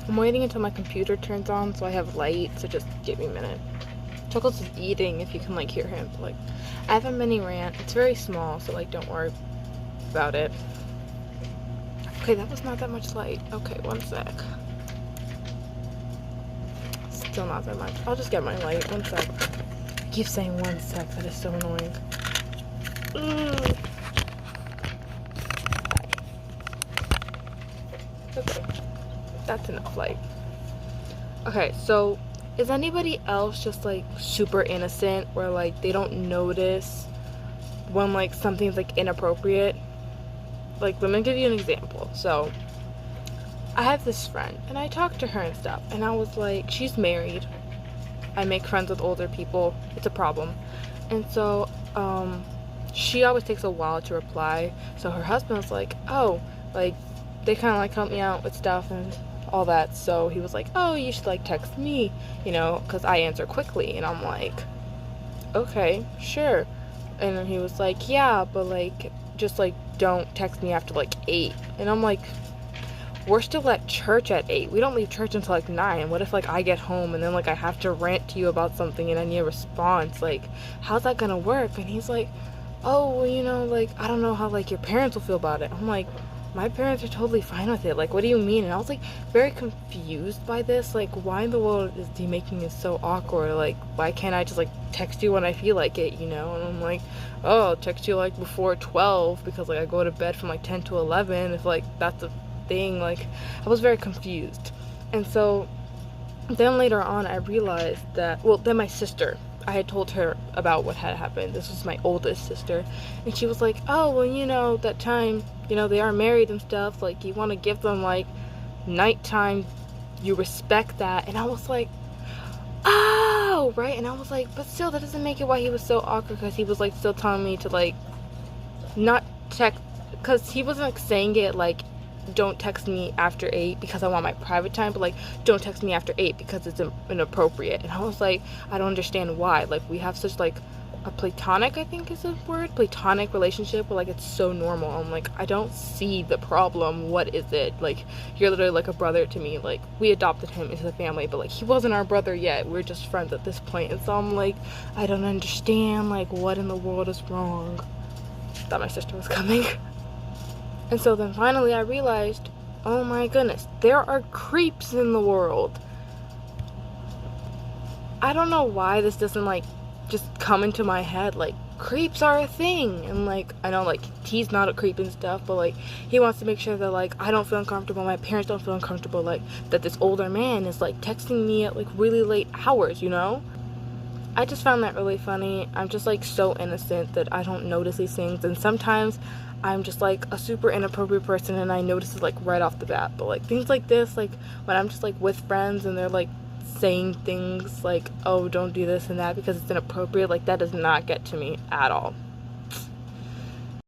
I'm waiting until my computer turns on so I have light, so just give me a minute. Chuckles is eating, if you can like hear him. Like, I have a mini rant. It's very small, so like don't worry about it. Okay, that was not that much light. Okay, one sec. Still not that much. I'll just get my light. One sec. I keep saying one sec. That is so annoying. Okay, that's enough light. Okay, so is anybody else just like super innocent where like they don't notice when like something's like inappropriate? Like, let me give you an example. So I have this friend and I talk to her and stuff, and I was like, she's married. I make friends with older people. It's a problem. And so she always takes a while to reply. So her husband was like, oh, like they kind of like help me out with stuff and all that. So he was like, oh, you should like text me, you know, because I answer quickly. And I'm like, okay, sure. And then he was like, yeah, but like just like don't text me after like 8. And I'm like, we're still at church at 8. We don't leave church until like 9. What if like I get home and then like I have to rant to you about something and I need a response? Like, how's that gonna work? And he's like, oh, well, you know, like I don't know how like your parents will feel about it. I'm like, my parents are totally fine with it. Like, what do you mean? And I was like very confused by this. Like, why in the world is he making this so awkward? Like, why can't I just like text you when I feel like it, you know? And I'm like, oh, I'll text you like before 12 because like I go to bed from like 10 to 11 if like that's a thing. Like, I was very confused. And so then later on I realized that, well, then my sister, I had told her about what had happened. This was my oldest sister, and she was like, oh, well, you know, that time, you know, they are married and stuff, like you want to give them like nighttime, you respect that. And I was like, oh, right. And I was like, but still, that doesn't make it why he was so awkward, because he was like still telling me to like not text, because he wasn't like saying it like don't text me after 8 because I want my private time, but like don't text me after 8 because it's inappropriate. And I was like, I don't understand why. Like, we have such like a platonic, I think is the word, platonic relationship where like it's so normal. I'm like, I don't see the problem. What is it? Like, you're literally like a brother to me. Like, we adopted him into the family, but like he wasn't our brother yet. We're just friends at this point. And so I'm like, I don't understand, like what in the world is wrong. Thought my sister was coming. And so then finally I realized, oh my goodness, there are creeps in the world. I don't know why this doesn't like just come into my head. Like, creeps are a thing. And like, I know like he's not a creep and stuff, but like he wants to make sure that like I don't feel uncomfortable, my parents don't feel uncomfortable, like that this older man is like texting me at like really late hours, you know? I just found that really funny. I'm just like so innocent that I don't notice these things, and sometimes I'm just like a super inappropriate person and I notice it like right off the bat. But like things like this, like when I'm just like with friends and they're like saying things like, oh, don't do this and that because it's inappropriate, like that does not get to me at all.